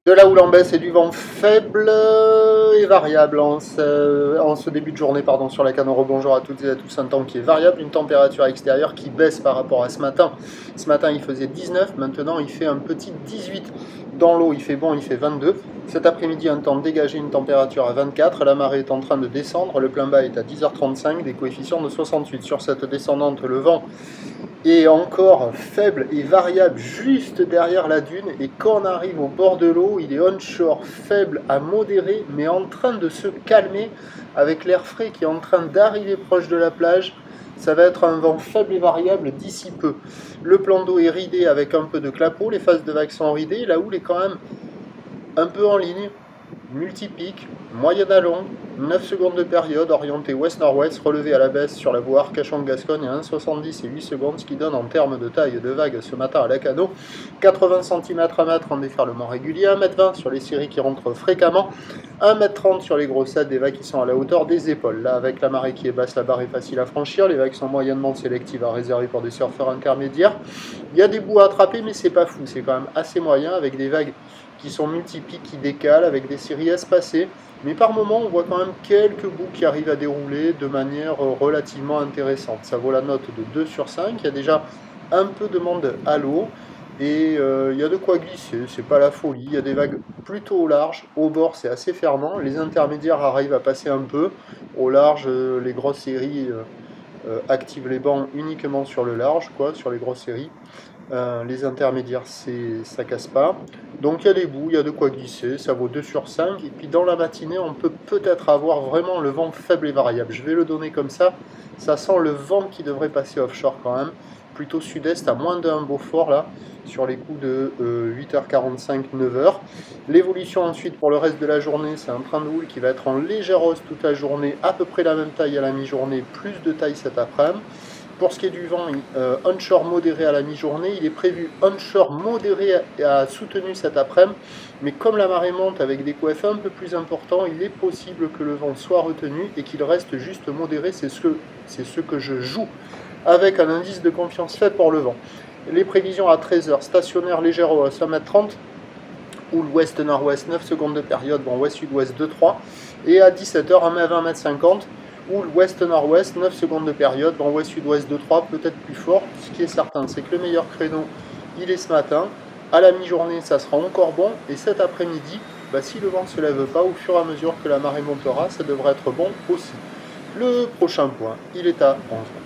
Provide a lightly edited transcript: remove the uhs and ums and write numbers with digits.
De la houle en baisse et du vent faible et variable en ce début de journée sur la Canoro. Bonjour à toutes et à tous, un temps qui est variable, une température extérieure qui baisse par rapport à ce matin. Ce matin il faisait 19, maintenant il fait un petit 18. Dans l'eau il fait bon, il fait 22. Cet après-midi un temps dégagé, une température à 24. La marée est en train de descendre, le plein bas est à 10h35, des coefficients de 68. Sur cette descendante, le vent est encore faible et variable juste derrière la dune, et quand on arrive au bord de l'eau, il est onshore faible à modéré, mais en train de se calmer avec l'air frais qui est en train d'arriver proche de la plage. Ça va être un vent faible et variable d'ici peu. Le plan d'eau est ridé avec un peu de clapot, les phases de vagues sont ridées, la houle est quand même un peu en ligne, multipique, moyenne à longue, 9 secondes de période, orientée ouest-nord-ouest, relevée à la baisse sur la voie Arcachon-Gascogne à 1,70 et 8 secondes, ce qui donne en termes de taille de vague ce matin à Lacano 80 cm à mètre en déferlement régulier, 1,20 m sur les séries qui rentrent fréquemment, 1,30 m sur les grossettes, des vagues qui sont à la hauteur des épaules. Là, avec la marée qui est basse, la barre est facile à franchir, les vagues sont moyennement sélectives à réserver pour des surfeurs intermédiaires. Il y a des bouts à attraper, mais c'est pas fou, c'est quand même assez moyen, avec des vagues qui sont multipiques, qui décalent, avec des séries espacées. Mais par moment, on voit quand même quelques bouts qui arrivent à dérouler de manière relativement intéressante. Ça vaut la note de 2 sur 5. Il y a déjà un peu de monde à l'eau. Et il y a de quoi glisser, c'est pas la folie. Il y a des vagues plutôt au large. Au bord, c'est assez fermant. Les intermédiaires arrivent à passer un peu. Au large, les grosses séries activent les bancs uniquement sur le large, sur les grosses séries. Les intermédiaires, ça casse pas. Donc il y a des bouts, il y a de quoi glisser, ça vaut 2 sur 5. Et puis dans la matinée, on peut peut-être avoir vraiment le vent faible et variable. Je vais le donner comme ça. Ça sent le vent qui devrait passer offshore quand même. Plutôt sud-est à moins d'un Beaufort là, sur les coups de 8h45, 9h. L'évolution ensuite pour le reste de la journée, c'est un train de houle qui va être en légère hausse toute la journée, à peu près la même taille à la mi-journée, plus de taille cet après-midi. Pour ce qui est du vent, onshore modéré à la mi-journée, il est prévu onshore modéré à soutenu cet après-midi, mais comme la marée monte avec des coefs un peu plus importants, il est possible que le vent soit retenu et qu'il reste juste modéré. C'est ce que je joue avec un indice de confiance fait pour le vent. Les prévisions à 13h, stationnaire légère hausse 1,30 m, houle ouest-nord-ouest, 9 secondes de période, vent ouest-sud-ouest 2,3, et à 17h, 1,20 m 50, houle ouest-nord-ouest, 9 secondes de période, vent ouest-sud-ouest 2,3, peut-être plus fort. Ce qui est certain, c'est que le meilleur créneau, il est ce matin. À la mi-journée, ça sera encore bon, et cet après-midi, si le vent ne se lève pas, au fur et à mesure que la marée montera, ça devrait être bon aussi. Le prochain point, il est à 11h.